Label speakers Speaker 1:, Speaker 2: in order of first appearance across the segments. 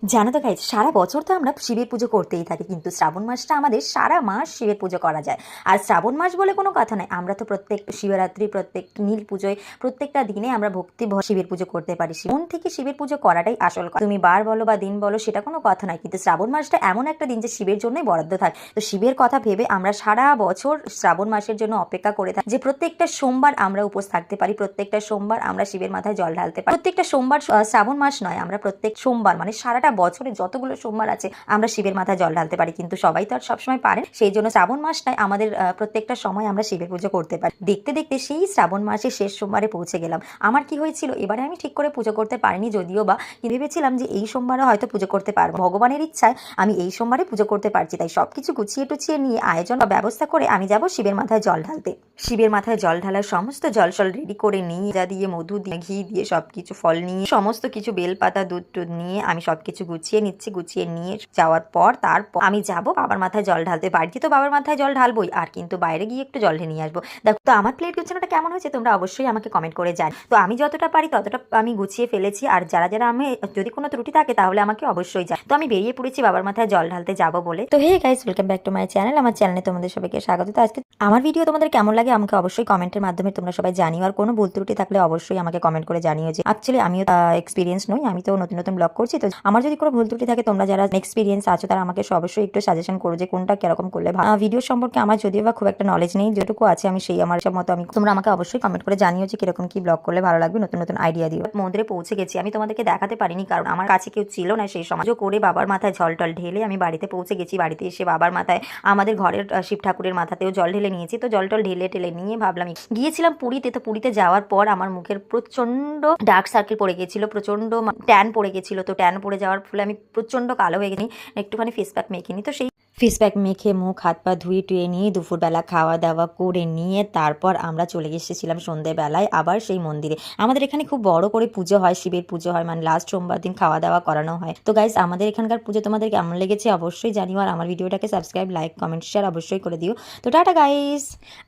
Speaker 1: জানো তো গাইজ, সারা বছর তো আমরা শিবের পুজো করতেই থাকি, কিন্তু শ্রাবণ মাসটা আমাদের সারা মাস শিবের পুজো করা যায়। আর শ্রাবণ মাস বলে কোনো কথা নাই, আমরা তো প্রত্যেক শিবরাত্রি, প্রত্যেক নীল পুজোয়, প্রত্যেকটা দিনে আমরা ভক্তি শিবের পুজো করতে পারি। মন থেকে শিবের পুজো করাটাই আসল কথা। তুমি বার বলো বা দিন বলো, সেটা কোনো কথা নয়, কিন্তু শ্রাবণ মাসটা এমন একটা দিন যে শিবের জন্যই বরাদ্দ থাকে। তো শিবের কথা ভেবে আমরা সারা বছর শ্রাবণ মাসের জন্য অপেক্ষা করে থাকি, যে প্রত্যেকটা সোমবার আমরা উপোস থাকতে পারি, প্রত্যেকটা সোমবার আমরা শিবের মাথায় জল ঢালতে পারি। প্রত্যেকটা সোমবার, শ্রাবণ মাস নয়, আমরা প্রত্যেক সোমবার মানে সারাটা বছরে যতগুলো সোমবার আছে আমরা শিবের মাথায় জল ঢালতে পারি। কিন্তু সবাই তো আর সবসময় পারে, সেই জন্য শ্রাবণ মাসটায় আমাদের প্রত্যেকটা সময় আমরা শিবের পুজো করতে পারি। দেখতে দেখতে সেই শ্রাবণ মাসে শেষ সোমবারে পৌঁছে গেলাম। আমার কি হয়েছিল, এবারে আমি ঠিক করে পুজো করতে পারিনি যদিও বা, ভেবেছিলাম যে এই সোমবারে হয়তো পুজো করতে পারবো। ভগবানের ইচ্ছায় আমি এই সোমবারে পুজো করতে পারছি, তাই সবকিছু গুছিয়ে টুছিয়ে নিয়ে আয়োজন বা ব্যবস্থা করে আমি যাব শিবের মাথায় জল ঢালতে। শিবের মাথায় জল ঢালার সমস্ত জল রেডি করে নিয়ে, যা দিয়ে মধু দিয়ে, ঘি দিয়ে, সবকিছু ফল নিয়ে, সমস্ত কিছু বেলপাতা, দুধ টুধ নিয়ে আমি সবকিছু গুছিয়ে নিচ্ছি। গুছিয়ে নিয়ে যাওয়ার পর তারপর আমি যাব বাবার মাথায় জল ঢালতে। বাড়িতে তো বাবার মাথায় জল ঢালবই, আর কিন্তু বাইরে গিয়ে একটু জল ঢেলে নিয়ে আসবো। দেখো তো আমার প্লেট গুছানোটা কেমন হয়েছে তোমরা অবশ্যই আমাকে কমেন্ট করে জান। তো আমি যতটা পারি ততটা আমি গুছিয়ে ফেলেছি, আর যারা যারা আমি যদি কোনো ত্রুটি থাকে তাহলে আমাকে অবশ্যই জান। তো আমি বেরিয়ে পড়েছি বাবার মাথায় জল ঢালতে যাবো বলে। তো hey guys, welcome back to my channel. আমার চ্যানেলে তোমাদের সবাইকে স্বাগত। তো আজকে আমার ভিডিও তোমাদের কেমন লাগে আমাকে অবশ্যই কমেন্টের মাধ্যমে তোমরা সবাই জানিও, আর কোনো ভুল ত্রুটি থাকলে অবশ্যই আমাকে কমেন্ট করে জানিও। যে অ্যাকচুয়ালি আমিও এক্সপিরিয়েন্স নই, আমি তো নতুন নতুন ব্লগ করছি, তো আমার যদি কোনো ভুল ত্রুটি থাকে তোমরা যারা এক্সপিরিয়েন্স আছো তারা আমাকে অবশ্যই একটু সাজেশন করো যে কোনটা কিরকম করলে ভিডিও সম্পর্কে আমার যদিও বা খুব একটা নলেজ নেই, যেটুকু আছে আমি সেই আমার সব মতো তোমরা আমাকে অবশ্যই কমেন্ট করে জানিও যে কিরকম কি ব্লগ করলে ভালো লাগবে, নতুন নতুন আইডিয়া দিও। মন্দিরে পৌঁছে গেছি, আমি তোমাদেরকে দেখাতে পারিনি কারণ আমার কাছে কেউ ছিল না সেই সময়। করে বাবার মাথায় জল টল ঢেলে আমি বাড়িতে পৌঁছে গেছি। বাড়িতে এসে বাবার মাথায়, আমাদের ঘরের শিব ঠাকুরের মাথাতেও জল ঢেলে নিয়েছি। তো জল টল ঢেলে টেলে নিয়ে ভাবলাম, গিয়েছিলাম পুরীতে। তো পুরীতে যাওয়ার পর আমার মুখের প্রচন্ড ডার্ক সার্কেল পড়ে গেছিল, প্রচন্ড ট্যান পড়ে গেছিল। তো ট্যান পড়ে যাওয়ার ফলে আমি প্রচন্ড কালো হয়ে গেছি। একটুখানি ফেস প্যাক মেখে নিই, তো সেই ফেস প্যাক মেখে মুখ হাত পা ধুয়ে টুয়ে নিয়ে দুপুরবেলা খাওয়া দাওয়া করে নিয়ে তারপর আমরা চলে এসেছিলাম সন্ধ্যেবেলায় আবার সেই মন্দিরে। আমাদের এখানে খুব বড় করে পুজো হয়, শিবের পুজো হয়, মানে লাস্ট সোমবার দিন খাওয়া দাওয়া করানো হয়। তো গাইস, আমাদের এখানকার পুজো তোমাদের কেমন লেগেছে অবশ্যই জানিও, আর আমার ভিডিওটাকে সাবস্ক্রাইব, লাইক, কমেন্ট, শেয়ার অবশ্যই করে দিও। তো টাটা গাইস,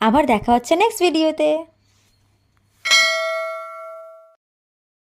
Speaker 1: আবার দেখা হচ্ছে নেক্সট ভিডিওতে।